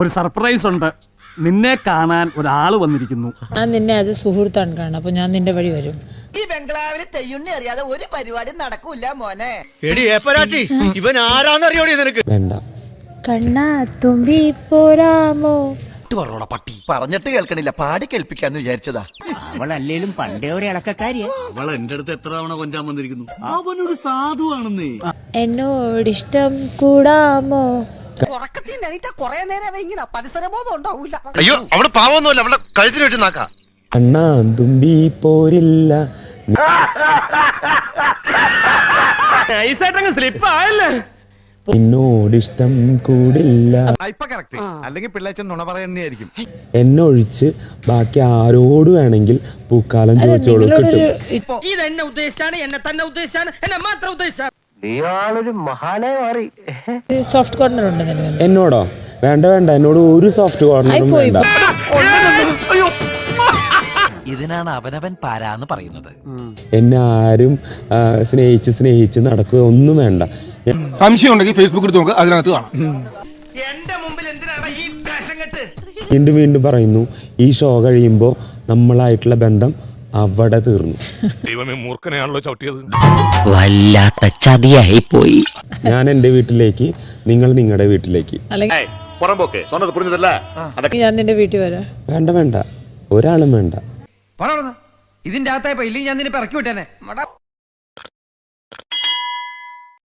ഒരു സർപ്രൈസ് ഉണ്ട്. നിന്നെ കാണാൻ ഒരാള് വന്നിരിക്കുന്നു. ഞാൻ നിന്നെ ആസ് എ സുഹൃത്താണ് കാണുന്നത്. അപ്പൊ ഞാൻ നിന്റെ വഴി വരും. ഈ ബംഗ്ലാവിൽ തെയ്യുണ്ണി അറിയാതെ ഒരു പരിപാടി നടക്കൂല മോനെ. ഇവൻ ആരാന്നറിയോടി നിനക്ക്? വേണ്ട. കണ്ണാ തുമ്പി പോരാമോ? പട്ടി പറഞ്ഞിട്ട് കേൾക്കണില്ല, പാടി കേൾപ്പിക്കാന്ന് വിചാരിച്ചതാ. അവളല്ലേലും പണ്ടേ ഒരു ഇളക്കക്കാരിയാ. അവൾ എന്റെ അടുത്ത് എത്ര തവണ കൊഞ്ചാൻ വന്നിരിക്കുന്നു. അവനൊരു സാധുവാണെന്നേ. എന്നോടിഷ്ടം കൂടാമോ? ഉറക്കത്തിൽ നിന്നിട്ട് കൊറേ നേരം ഇങ്ങനെ പരിസരബോധം ഉണ്ടാവൂല. അയ്യോ അവിടെ പാവൊന്നുമല്ല, അവളെ കഴുത്തിന് വെട്ടി നാക്കാ. അണ്ണാ തുമ്പി പോരില്ല. സ്ലിപ്പ് ആയല്ലേ? എന്നോടിഷ്ടം കൂടില്ല. അല്ലെങ്കിൽ പിള്ളേച്ചൻ നുണ പറയുന്നതായിരിക്കും. എന്നൊഴിച്ച് ബാക്കി ആരോട് വേണമെങ്കിൽ പൂക്കാലം ചോദിച്ചോളൂ കിട്ടും. ഇതെന്നെ ഉദ്ദേശിച്ചാണ്, എന്നെ തന്നെ ഉദ്ദേശിച്ചാണ്, എന്നെ മാത്രം ഉദ്ദേശിച്ചാണ്. നീയാളൊരു മഹാനായി മാറി. സോഫ്റ്റ് കോർണർ ഉണ്ട് നിനക്ക്. എന്നോടോ? വേണ്ട വേണ്ട, എന്നോട് ഒരു സോഫ്റ്റ് കോർണറും വേണ്ട. ഇതിനാണ് അവനവൻ പാരാന്ന് പറയുന്നത്. എന്നെ ആരും സ്നേഹിച്ച് നടക്കുക ഒന്നും വേണ്ട. സംശയം ഉണ്ടെങ്കിൽ ഫേസ്ബുക്കിൽ നോക്കുക, അതിനകത്ത് കാണാം. എന്റെ മുമ്പിൽ എന്തിനാണ് ഈ വേഷം കെട്ട്? വീണ്ടും വീണ്ടും പറയുന്നു, ഈ ഷോ കഴിയുമ്പോൾ നമ്മളായിട്ടുള്ള ബന്ധം അവിടെ തീർന്നു. ദൈവമേ, മൂർഖനെയാണല്ലോ ചവിട്ടിയത്. വല്ലാത്ത ചതിയായി പോയി. ഞാൻ എൻ്റെ വീട്ടിലേക്ക്, നിങ്ങൾ നിങ്ങളുടെ വീട്ടിലേക്ക്. അല്ലെങ്കിൽ ഞാൻ നിന്റെ വീട്ടിൽ വരാം. വേണ്ട വേണ്ട, ഒരാളും വേണ്ട. ഇതിന്റെ അകത്തായപ്പോ ഇല്ലെങ്കിൽ ഞാൻ നിന്നെ ഇറക്കി വിട്ടേനെ.